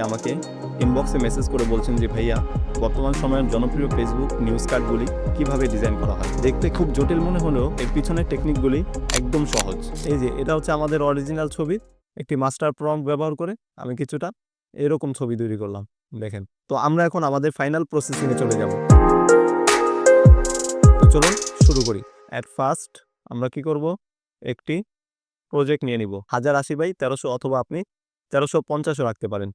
অনেকেই আমাকে ইনবক্সে মেসেজ করে বলছেন যে ভাইয়া বর্তমান সময়ের জনপ্রিয় ফেসবুক নিউজ কার্ডগুলি কিভাবে ডিজাইন করা হয়। দেখতে খুব জটিল মনে হলেও এর পিছনের টেকনিকগুলি একদম সহজ। এই যে এটা হচ্ছে আমাদের অরিজিনাল ছবি, একটি মাস্টার প্রম্পট ব্যবহার করে আমি কিছুটা এরকম ছবি তৈরি করলাম। দেখেন, তো আমরা এখন আমাদের ফাইনাল প্রসেসিংয়ে চলে যাব। তো চলুন শুরু করি। অ্যাট ফার্স্ট আমরা কি করব, একটি প্রজেক্ট নিয়ে নিব 1080x1300 অথবা আপনি 1350ও রাখতে পারেন।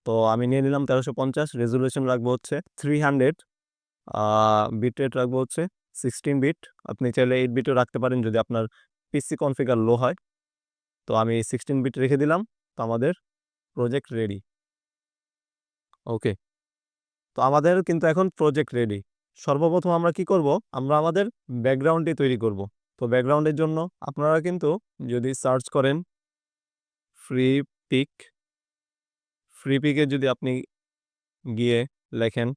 তো আমি নিয়ে নিলাম 1350, রেজুলেশন রাখবো হচ্ছে 300, বিট রেট রাখবো হচ্ছে 16 বিট। আপনি চাইলে 8 বিটও রাখতে পারেন যদি আপনার পিসি কনফিগার লো হয়। তো আমি 16 বিট রেখে দিলাম। তো আমাদের প্রজেক্ট রেডি। ওকে, তো আমাদের কিন্তু এখন প্রজেক্ট রেডি। সর্বপ্রথম আমরা কি করব, আমরা আমাদের ব্যাকগ্রাউন্ডটি তৈরি করব। তো ব্যাকগ্রাউন্ডের জন্য আপনারা কিন্তু যদি সার্চ করেন ফ্রি পিক, ফ্রি পিকে যদি আপনি গিয়ে লেখেন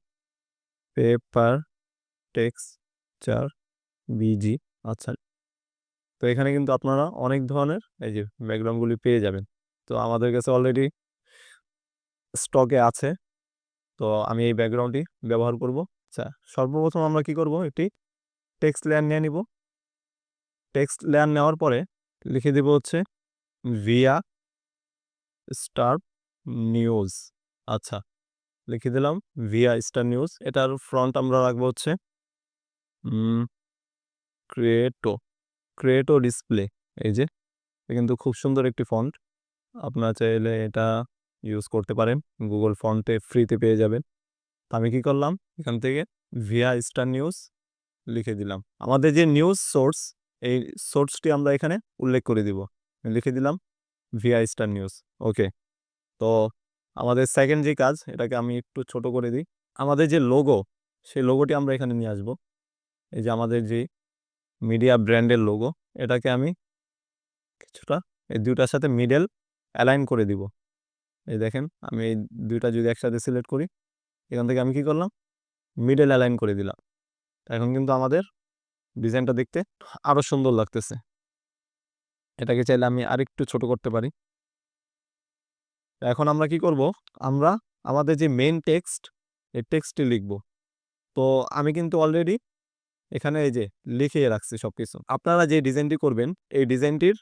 পেপার টেক্সচার বিজি, আচ্ছা, তো এখানে কিন্তু আপনারা অনেক ধরনের এই যে ব্যাকগ্রাউন্ডগুলি পেয়ে যাবেন। তো আমাদের কাছে অলরেডি স্টকে আছে, তো আমি এই ব্যাকগ্রাউন্ডটি ব্যবহার করব। আচ্ছা, সর্বপ্রথম আমরা কি করব, একটি টেক্সট লেয়ার নিয়ে নিব। টেক্সট লেয়ার নেওয়ার পরে লিখে দেব হচ্ছে ভিয়া স্টার নিউজ। আচ্ছা, লিখে দিলাম ভিয়া স্টার নিউজ। এটার ফ্রন্ট আমরা রাখবো হচ্ছে ক্রিয়েটো ক্রিয়েটো ডিসপ্লে। এই যে কিন্তু খুব সুন্দর একটি ফন্ট, আপনারা চাইলে এটা ইউজ করতে পারেন, গুগল ফন্টে ফ্রিতে পেয়ে যাবেন। তো আমি কি করলাম, এখান থেকে ভিয়া স্টার নিউজ লিখে দিলাম। আমাদের যে নিউজ সোর্স, এই সোর্সটি আমরা এখানে উল্লেখ করে দিব। লিখে দিলাম ভিয়া স্টার নিউজ। ওকে, তো আমাদের সেকেন্ড যে কাজ, এটাকে আমি একটু ছোট করে দিই। আমাদের যে লোগো, সেই লোগোটি আমরা এখানে নিয়ে আসবো। এই যে আমাদের যে মিডিয়া ব্র্যান্ডের লোগো, এটাকে আমি কিছুটা এই দুইটার সাথে মিডল অ্যালাইন করে দিব। এই দেখেন, আমি এই দুইটা যদি একসাথে সিলেক্ট করি, এখান থেকে আমি কি করলাম, মিডল অ্যালাইন করে দিলাম। এখন কিন্তু আমাদের ডিজাইনটা দেখতে আরো সুন্দর লাগতেছে। এটাকে চাইলে আমি আরেকটু ছোট করতে পারি। এখন আমরা কি করব, আমরা আমাদের যে মেইন টেক্সট, এই টেক্সটটি লিখব। তো আমি কিন্তু অলরেডি এখানে এই যে লিখিয়ে রাখছি সবকিছু। আপনারা যে ডিজাইনটি করবেন, এই ডিজাইনটির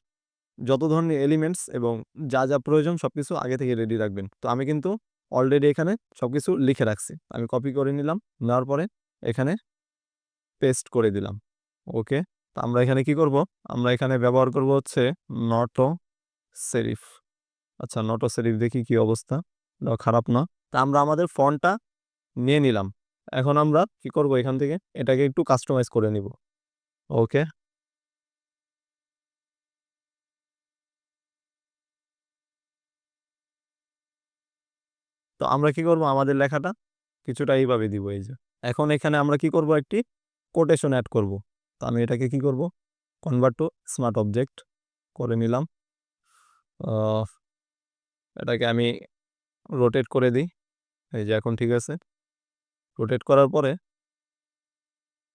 যত ধরনের এলিমেন্টস এবং যা যা প্রয়োজন সবকিছু আগে থেকে রেডি রাখবেন। তো আমি কিন্তু অলরেডি এখানে সবকিছু লিখে রাখছি। আমি কপি করে নিলাম, নেওয়ার পরে এখানে পেস্ট করে দিলাম। ওকে, তো আমরা এখানে কি করব, আমরা এখানে ব্যবহার করব হচ্ছে নটো সেরিফ। আচ্ছা, নটো সেরিফ দেখি কি অবস্থা, খারাপ না। তা আমরা আমাদের ফন্টটা নিয়ে নিলাম। এখন আমরা কি করব, এখান থেকে এটাকে একটু কাস্টমাইজ করে নিব। ওকে, তো আমরা কি করব, আমাদের লেখাটা কিছুটা এইভাবে দিব। এই যে এখন এখানে আমরা কি করব, একটি কোটেশন অ্যাড করব। তো আমি এটাকে কি করব, কনভার্ট টু স্মার্ট অবজেক্ট করে নিলাম। আহ, এটাকে আমি রোটেট করে দিই। এই যে এখন ঠিক আছে। রোটেট করার পরে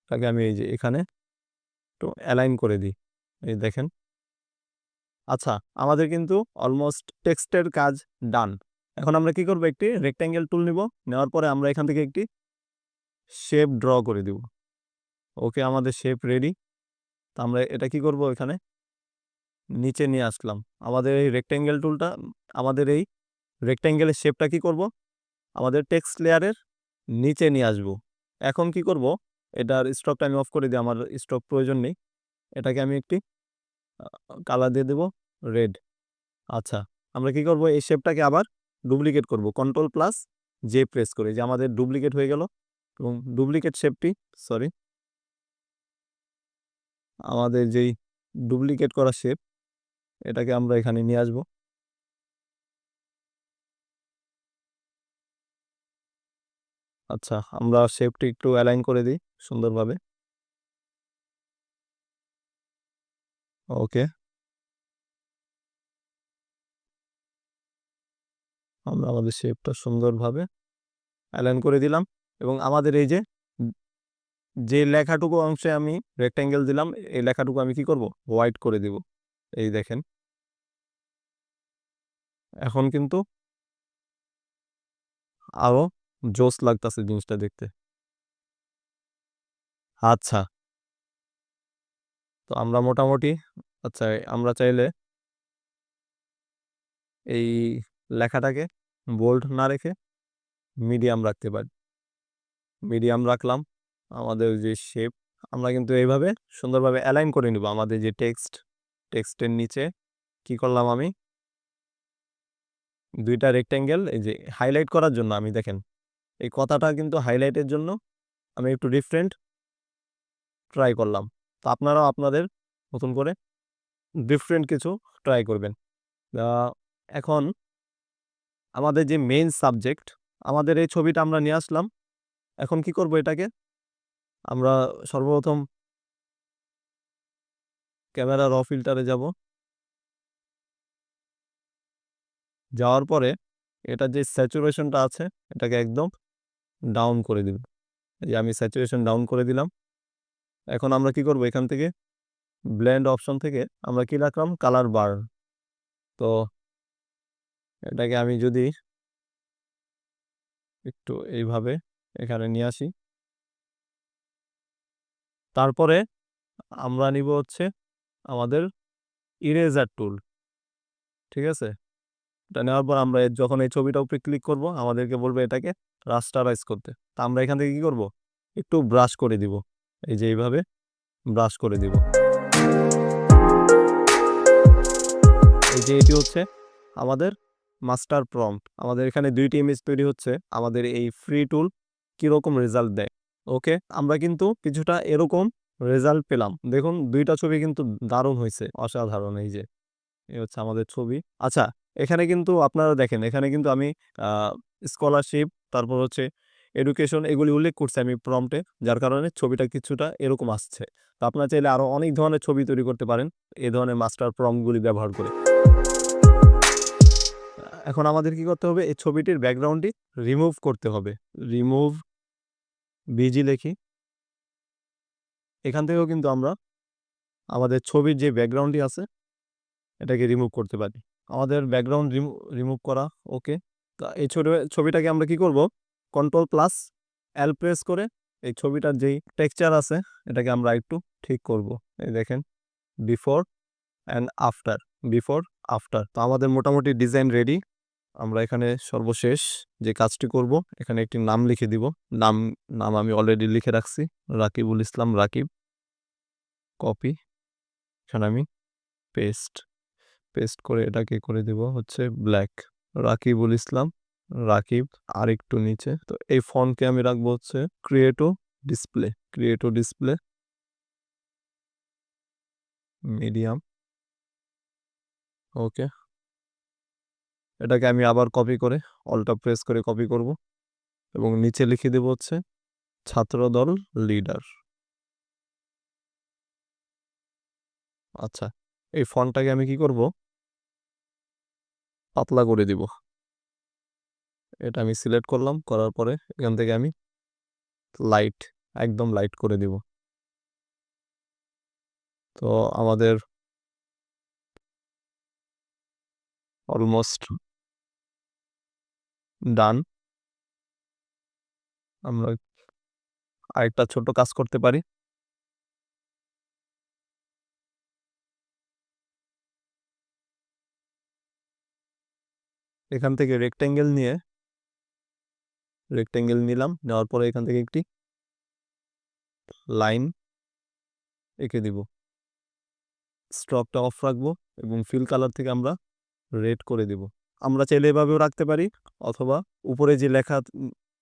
এটাকে আমি এই যে এখানে একটু অ্যালাইন করে দিই। এই দেখেন, আচ্ছা, আমাদের কিন্তু অলমোস্ট টেক্সটের কাজ ডান। এখন আমরা কি করব, একটি রেক্ট্যাঙ্গেল টুল নিব। নেওয়ার পরে আমরা এখান থেকে একটি শেপ ড্র করে দিব। ওকে, আমাদের শেপ রেডি। তো আমরা এটা কি করব, এখানে নিচে নিয়ে আসলাম। আমাদের এই রেক্ট্যাঙ্গেল টুলটা, আমাদের এই রেক্ট্যাঙ্গেলের শেপটা কি করব, আমাদের টেক্সট লেয়ারের নিচে নিয়ে আসব। এখন কি করব, এটার স্টকটা আমি অফ করে দিই, আমার স্টক প্রয়োজন নেই। এটাকে আমি একটি কালার দিয়ে দেব রেড। আচ্ছা, আমরা কি করব, এই শেপটাকে আবার ডুপ্লিকেট করব, কন্ট্রোল প্লাস জে প্রেস করে, যে আমাদের ডুপ্লিকেট হয়ে গেল। এবং ডুপ্লিকেট শেপটি, সরি, আমাদের যেই ডুপ্লিকেট করা শেপ, এটাকে আমরা এখানে নিয়ে আসব। আচ্ছা, আমরা শেপটি একটু অ্যালাইন করে দিই সুন্দরভাবে। ওকে, আমরা আমাদের শেপটা সুন্দরভাবে অ্যালাইন করে দিলাম। এবং আমাদের এই যে যে লেখাটুকু অংশে আমি রেক্ট্যাঙ্গেল দিলাম, এই লেখাটুকু আমি কি করব, হোয়াইট করে দিব। এই দেখেন, এখন কিন্তু আরো জোস লাগতাছে জিনিসটা দেখতে। আচ্ছা, তো আমরা মোটামুটি আচ্ছা আমরা চাইলে এই লেখাটাকে বোল্ড না রেখে মিডিয়াম রাখতে পারি। মিডিয়াম রাখলাম। আমাদের যে শেপ আমরা কিন্তু এইভাবে সুন্দরভাবে অ্যালাইন করে নিব। আমাদের যে টেক্সটের নিচে কি করলাম আমি, দুইটা রেক্টেঙ্গেল এই যে হাইলাইট করার জন্য আমি দেখেন এই কথাটা কিন্তু হাইলাইটের জন্য আমি একটু ডিফারেন্ট ট্রাই করলাম। তো আপনারাও আপনাদের নতুন করে ডিফারেন্ট কিছু ট্রাই করবেন। এখন আমাদের যে মেইন সাবজেক্ট, আমাদের এই ছবিটা আমরা নিয়ে আসলাম। এখন কি করব এটাকে, আমরা সর্বপ্রথম ক্যামেরা র ফিল্টারে যাব। যাওয়ার পরে এটা যে স্যাচুরেশনটা আছে এটাকে একদম ডাউন করে দিব। এই আমি স্যাচুরেশন ডাউন করে দিলাম। এখন আমরা কি করব, এখান থেকে ব্লেন্ড অপশন থেকে আমরা কি রাখলাম, কালার বার। তো এটাকে আমি যদি একটু এইভাবে এখানে নিয়ে আসি, তারপরে আমরা নিব হচ্ছে আমাদের ইরেজার টুল। ঠিক আছে, এটা নেওয়ার পর আমরা যখন এই ছবিটার উপরে ক্লিক করব আমাদেরকে বলবে এটাকে রাস্টারাইজ করতে। তা আমরা এখান থেকে কি করব, একটু ব্রাশ করে দিব। এই যে এইভাবে ব্রাশ করে দিব। এই যে এটি হচ্ছে আমাদের মাস্টার প্রম্পট। আমাদের এখানে দুইটি ইমেজ তৈরি হচ্ছে। আমাদের এই ফ্রি টুল কিরকম রেজাল্ট দেয়। ওকে, আমরা কিন্তু কিছুটা এরকম রেজাল্ট পেলাম। দেখুন দুইটা ছবি কিন্তু দারুণ হয়েছে, অসাধারণ। এই যে এই হচ্ছে আমাদের ছবি। আচ্ছা, এখানে কিন্তু আপনারা দেখেন, এখানে কিন্তু আমি স্কলারশিপ, তারপর হচ্ছে এডুকেশন, এগুলি উল্লেখ করছি আমি প্রম্পটে, যার কারণে ছবিটা কিছুটা এরকম আসছে। তো আপনারা চাইলে আরো অনেক ধরনের ছবি তৈরি করতে পারেন এই ধরনের মাস্টার প্রম্পটগুলি ব্যবহার করে। এখন আমাদের কি করতে হবে, এই ছবিটির ব্যাকগ্রাউন্ডটি রিমুভ করতে হবে। রিমুভ বিজি লিখি, এখান থেকেও কিন্তু আমরা আমাদের ছবির যে ব্যাকগ্রাউন্ডটি আছে এটাকে রিমুভ করতে পারি। আমাদের ব্যাকগ্রাউন্ড রিমুভ করা ওকে। তা এই ছবিটাকে আমরা কি করব, কন্ট্রোল প্লাস এল প্রেস করে এই ছবিটার যেই টেক্সচার আছে এটাকে আমরা একটু ঠিক করব। এই দেখেন before and after, before after. তো আমাদের মোটামুটি ডিজাইন রেডি। আমরা এখানে সর্বশেষ যে কাজটি করব, এখানে একটি নাম লিখে দিব। নাম নাম আমি অলরেডি লিখে রাখছি, রাকিবুল ইসলাম রাকিব। কপি, এখানে আমি পেস্ট, পেস্ট করে এটাকে করে দেব হচ্ছে ব্ল্যাক। রাকিবুল ইসলাম রাকিব, আর একটু নিচে। তো এই ফন্টকে আমি রাখবো হচ্ছে ক্রিয়েটো ডিসপ্লে, ক্রিয়েটো ডিসপ্লে মিডিয়াম। ওকে, এটাকে আমি আবার কপি করে অল্টা প্রেস করে কপি করব এবং নিচে লিখে দেব হচ্ছে ছাত্রদল লিডার। আচ্ছা, এই ফন্টটাকে আমি কি করব, পাতলা করে দিব। এটা আমি সিলেক্ট করলাম, করার পরে এখান থেকে আমি লাইট, একদম লাইট করে দিব। তো আমাদের অলমোস্ট ডান। আমরা আরেকটা ছোট কাজ করতে পারি। এখান থেকে রেক্টেঙ্গেল নিলাম, নেওয়ার পরে এখান থেকে একটি লাইন এঁকে দিব। স্ট্রকটা অফ রাখবো এবং ফিল কালার থেকে আমরা রেড করে দিব। আমরা চাইলে এভাবেও রাখতে পারি, অথবা উপরে যে লেখা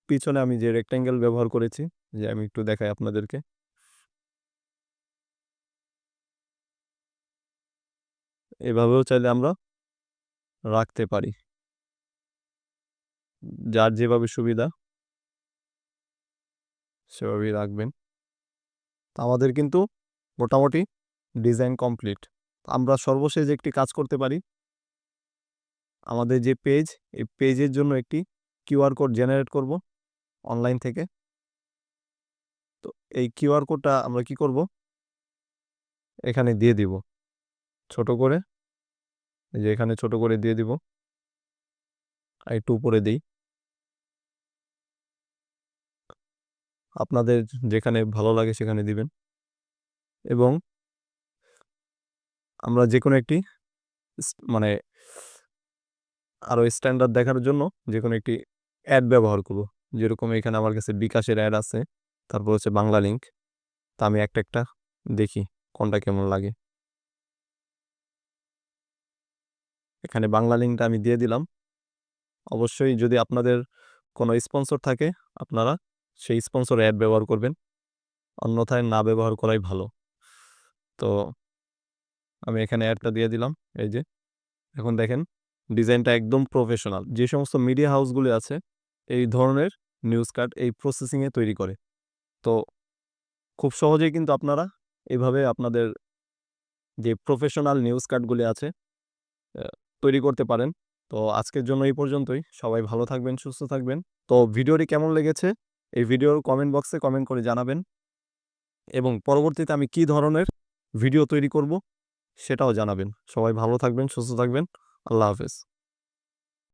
পিছনে আমি যে রেক্টেঙ্গেল ব্যবহার করেছি, যে আমি একটু দেখাই আপনাদেরকে, এভাবেও চাইলে আমরা রাখতে পারি। যার যেভাবে সুবিধা সেভাবেই রাখবেন। আমাদের কিন্তু মোটামুটি ডিজাইন কমপ্লিট। আমরা সর্বশেষ একটি কাজ করতে পারি। আমাদের যে পেজ, এই পেজের জন্য একটি কিউআর কোড জেনারেট করব অনলাইন থেকে। তো এই কিউআর কোডটা আমরা কি করব, এখানে দিয়ে দিব ছোট করে। এই যে এখানে ছোট করে দিয়ে দিব, আর একটু উপরে দিই। আপনাদের যেখানে ভালো লাগে সেখানে দিবেন। এবং আমরা যে কোনো একটি মানে আরও স্ট্যান্ডার্ড দেখানোর জন্য যে কোনো একটি অ্যাড ব্যবহার করব। যেরকম এখানে আমার কাছে বিকাশের অ্যাড আছে, তারপর হচ্ছে বাংলা লিঙ্ক। তা আমি একটা দেখি কোনটা কেমন লাগে। এখানে বাংলা লিঙ্কটা আমি দিয়ে দিলাম। অবশ্যই যদি আপনাদের কোনো স্পন্সর থাকে আপনারা সেই স্পন্সর অ্যাড ব্যবহার করবেন, অন্যথায় না ব্যবহার করাই ভালো। তো আমি এখানে অ্যাডটা দিয়ে দিলাম। এই যে এখন দেখেন ডিজাইনটা একদম প্রফেশনাল। যে সমস্ত মিডিয়া হাউসগুলি আছে এই ধরনের নিউজ কার্ড এই প্রসেসিংয়ে তৈরি করে। তো খুব সহজেই কিন্তু আপনারা এইভাবে আপনাদের যে প্রফেশনাল নিউজ কার্ডগুলি আছে তৈরি করতে পারেন। তো আজকের জন্য এই পর্যন্তই। সবাই ভালো থাকবেন, সুস্থ থাকবেন। তো ভিডিওটি কেমন লেগেছে এই ভিডিওর কমেন্ট বক্সে কমেন্ট করে জানাবেন, এবং পরবর্তীতে আমি কী ধরনের ভিডিও তৈরি করব সেটাও জানাবেন। সবাই ভালো থাকবেন, সুস্থ থাকবেন। আল্লাহ হাফেজ।